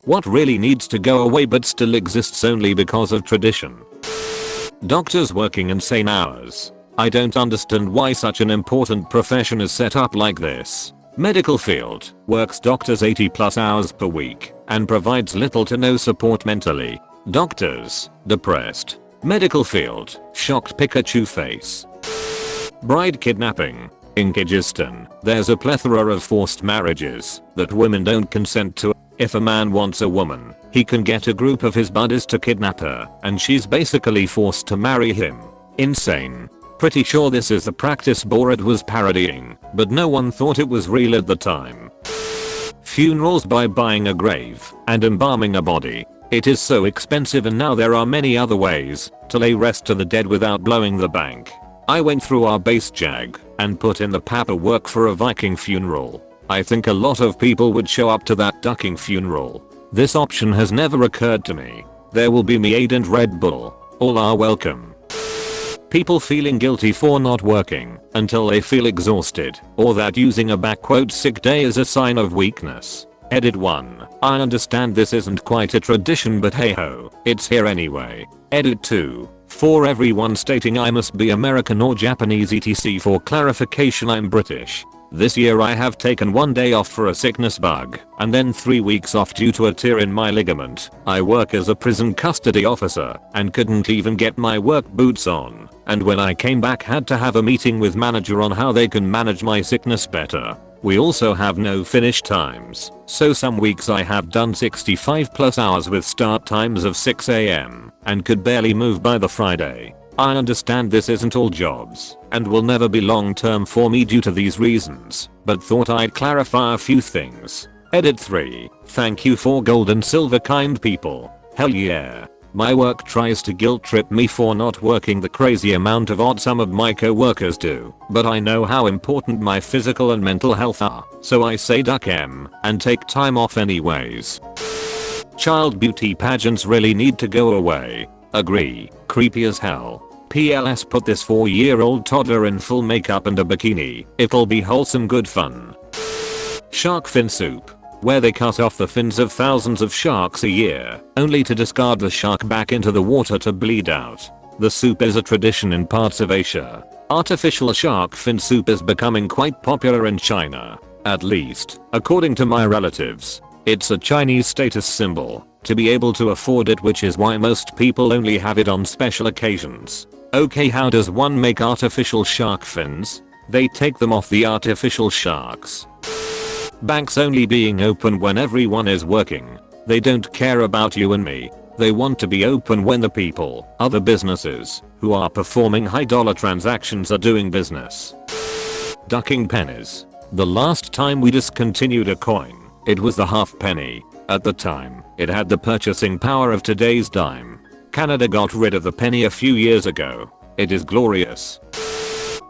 What really needs to go away but still exists only because of tradition? Doctors working insane hours. I don't understand why such an important profession is set up like this. Medical field works doctors 80+ hours per week and provides little to no support mentally. Doctors depressed. Medical field shocked Pikachu face. Bride kidnapping. In Kyrgyzstan, there's a plethora of forced marriages that women don't consent to. If a man wants a woman, he can get a group of his buddies to kidnap her and she's basically forced to marry him. Insane. Pretty sure this is the practice Borat was parodying, but no one thought it was real at the time. Funerals by buying a grave and embalming a body. It is so expensive and now there are many other ways to lay rest to the dead without blowing the bank. I went through our base JAG and put in the paperwork for a Viking funeral. I think a lot of people would show up to that ducking funeral. This option has never occurred to me. There will be mead and Red Bull. All are welcome. People feeling guilty for not working until they feel exhausted, or that using a "sick day" is a sign of weakness. Edit 1. I understand this isn't quite a tradition but hey ho, it's here anyway. Edit 2. For everyone stating I must be American or Japanese etc. For clarification, I'm British. This year I have taken 1 day off for a sickness bug and then 3 weeks off due to a tear in my ligament. I work as a prison custody officer and couldn't even get my work boots on, and when I came back had to have a meeting with manager on how they can manage my sickness better. We also have no finish times, so some weeks I have done 65+ hours with start times of 6 AM and could barely move by the Friday. I understand this isn't all jobs and will never be long term for me due to these reasons, but thought I'd clarify a few things. Edit 3. Thank you for gold and silver kind people. Hell yeah. My work tries to guilt trip me for not working the crazy amount of odd some of my co-workers do, but I know how important my physical and mental health are, so I say duck em and take time off anyways. Child beauty pageants really need to go away. Agree. Creepy as hell. PLS put this 4-year-old toddler in full makeup and a bikini. It'll be wholesome good fun. Shark fin soup. Where they cut off the fins of thousands of sharks a year, only to discard the shark back into the water to bleed out. The soup is a tradition in parts of Asia. Artificial shark fin soup is becoming quite popular in China. At least, according to my relatives. It's a Chinese status symbol to be able to afford it, which is why most people only have it on special occasions. Okay, how does one make artificial shark fins? They take them off the artificial sharks. Banks only being open when everyone is working. They don't care about you and me. They want to be open when the people, other businesses, who are performing high dollar transactions are doing business. Ducking pennies. The last time we discontinued a coin, it was the half penny. At the time, it had the purchasing power of today's dime. Canada got rid of the penny a few years ago. It is glorious.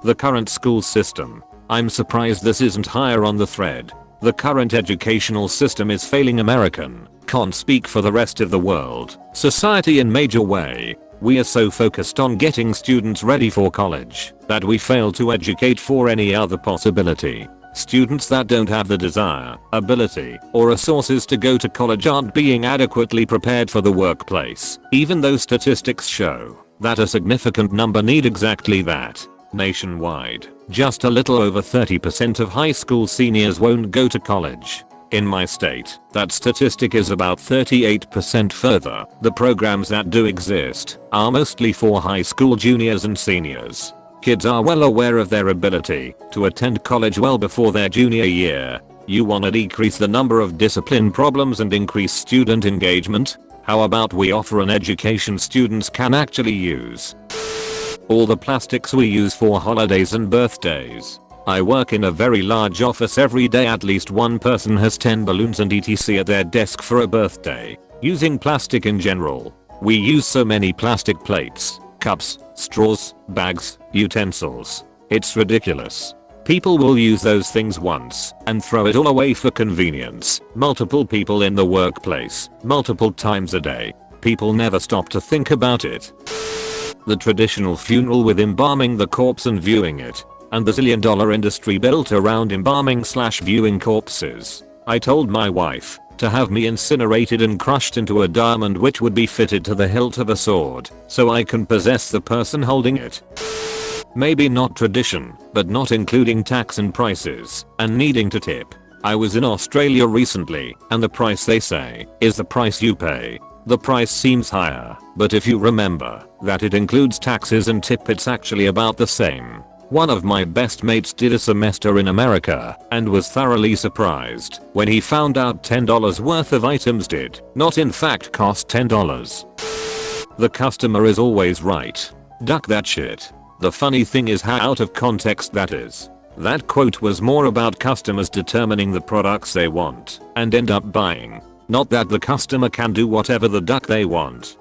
The current school system. I'm surprised this isn't higher on the thread. The current educational system is failing American, can't speak for the rest of the world, society in major way. We are so focused on getting students ready for college that we fail to educate for any other possibility. Students that don't have the desire, ability, or resources to go to college aren't being adequately prepared for the workplace, even though statistics show that a significant number need exactly that. Nationwide, just a little over 30% of high school seniors won't go to college. In my state, that statistic is about 38% further. The programs that do exist are mostly for high school juniors and seniors. Kids are well aware of their ability to attend college well before their junior year. You wanna decrease the number of discipline problems and increase student engagement? How about we offer an education students can actually use? All the plastics we use for holidays and birthdays. I work in a very large office every day. At least one person has 10 balloons and etc. at their desk for a birthday. Using plastic in general. We use so many plastic plates, cups, straws, bags, utensils. It's ridiculous. People will use those things once and throw it all away for convenience. Multiple people in the workplace, multiple times a day. People never stop to think about it. The traditional funeral with embalming the corpse and viewing it, and the $1 zillion industry built around embalming/viewing corpses. I told my wife, to have me incinerated and crushed into a diamond which would be fitted to the hilt of a sword so I can possess the person holding it. Maybe not tradition, but not including tax and prices, and needing to tip. I was in Australia recently, and the price they say is the price you pay. The price seems higher, but if you remember that it includes taxes and tip, it's actually about the same. One of my best mates did a semester in America and was thoroughly surprised when he found out $10 worth of items did not in fact cost $10. The customer is always right. Duck that shit. The funny thing is how out of context that is. That quote was more about customers determining the products they want and end up buying. Not that the customer can do whatever the duck they want.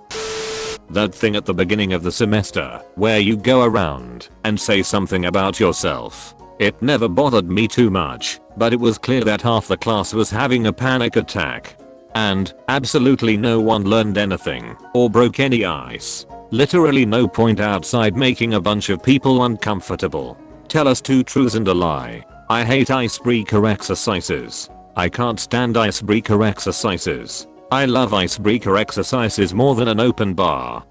That thing at the beginning of the semester where you go around and say something about yourself. It never bothered me too much, but it was clear that half the class was having a panic attack. And absolutely no one learned anything or broke any ice. Literally no point outside making a bunch of people uncomfortable. Tell us 2 truths and a lie. I hate icebreaker exercises. I can't stand icebreaker exercises. I love icebreaker exercises more than an open bar.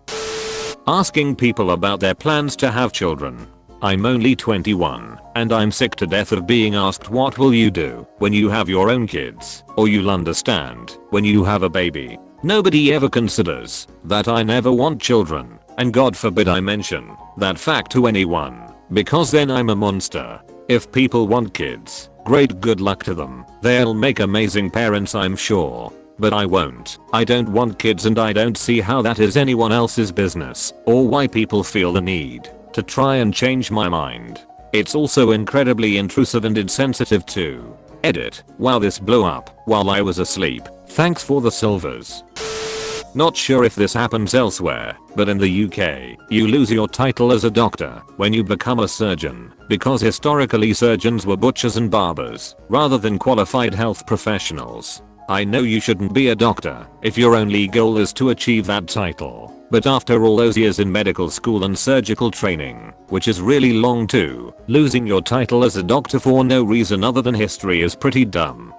Asking people about their plans to have children. I'm only 21, and I'm sick to death of being asked what will you do when you have your own kids, or you'll understand when you have a baby. Nobody ever considers that I never want children, and God forbid I mention that fact to anyone, because then I'm a monster. If people want kids, great, good luck to them. They'll make amazing parents, I'm sure. But I won't. I don't want kids, and I don't see how that is anyone else's business or why people feel the need to try and change my mind. It's also incredibly intrusive and insensitive too. Edit. Wow, this blew up while I was asleep. Thanks for the silvers. Not sure if this happens elsewhere, but in the UK, you lose your title as a doctor when you become a surgeon, because historically surgeons were butchers and barbers rather than qualified health professionals. I know you shouldn't be a doctor if your only goal is to achieve that title, but after all those years in medical school and surgical training, which is really long too, losing your title as a doctor for no reason other than history is pretty dumb.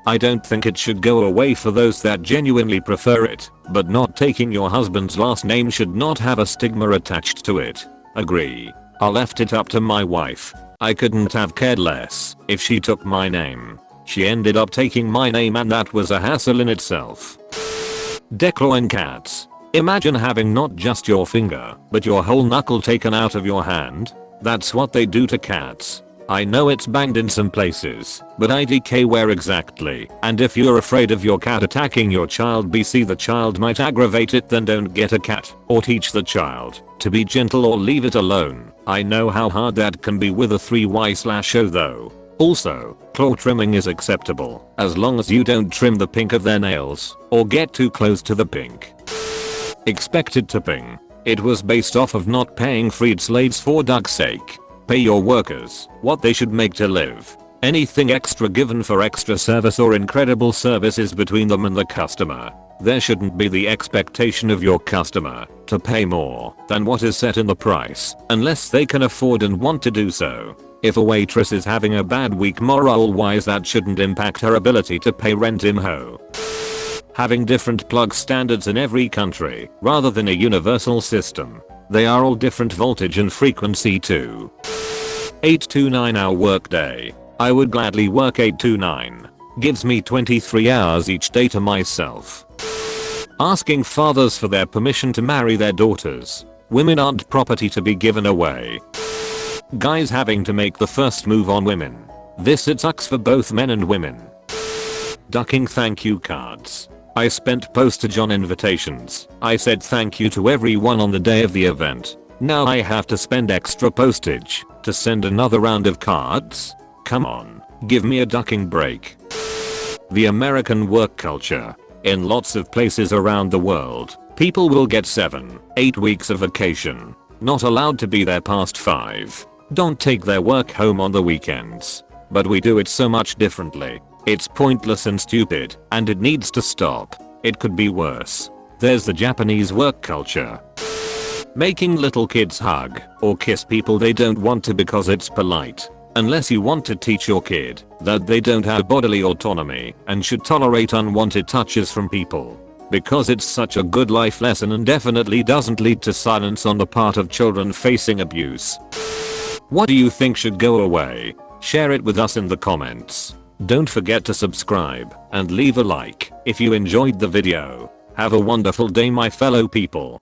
I don't think it should go away for those that genuinely prefer it, but not taking your husband's last name should not have a stigma attached to it. Agree. I left it up to my wife. I couldn't have cared less if she took my name. She ended up taking my name, and that was a hassle in itself. Declawing cats. Imagine having not just your finger, but your whole knuckle taken out of your hand. That's what they do to cats. I know it's banged in some places, but IDK where exactly? And if you're afraid of your cat attacking your child, BC the child might aggravate it, then don't get a cat, or teach the child to be gentle or leave it alone. I know how hard that can be with a 3Y/O though. Also, claw trimming is acceptable, as long as you don't trim the pink of their nails, or get too close to the pink. Expected tipping. It was based off of not paying freed slaves for duck's sake. Pay your workers what they should make to live. Anything extra given for extra service or incredible service is between them and the customer. There shouldn't be the expectation of your customer to pay more than what is set in the price, unless they can afford and want to do so. If a waitress is having a bad week moral wise, that shouldn't impact her ability to pay rent, imho. Having different plug standards in every country rather than a universal system. They are all different voltage and frequency too. 8 to 9 hour workday. I would gladly work 8 to 9. Gives me 23 hours each day to myself. Asking fathers for their permission to marry their daughters. Women aren't property to be given away. Guys having to make the first move on women. This it sucks for both men and women. Ducking thank you cards. I spent postage on invitations. I said thank you to everyone on the day of the event. Now I have to spend extra postage to send another round of cards? Come on, give me a ducking break. The American work culture. In lots of places around the world, people will get 7-8 weeks of vacation. Not allowed to be there past 5. Don't take their work home on the weekends. But we do it so much differently. It's pointless and stupid, and it needs to stop. It could be worse. There's the Japanese work culture. Making little kids hug or kiss people they don't want to because it's polite. Unless you want to teach your kid that they don't have bodily autonomy and should tolerate unwanted touches from people. Because it's such a good life lesson and definitely doesn't lead to silence on the part of children facing abuse. What do you think should go away? Share it with us in the comments. Don't forget to subscribe and leave a like if you enjoyed the video. Have a wonderful day, my fellow people.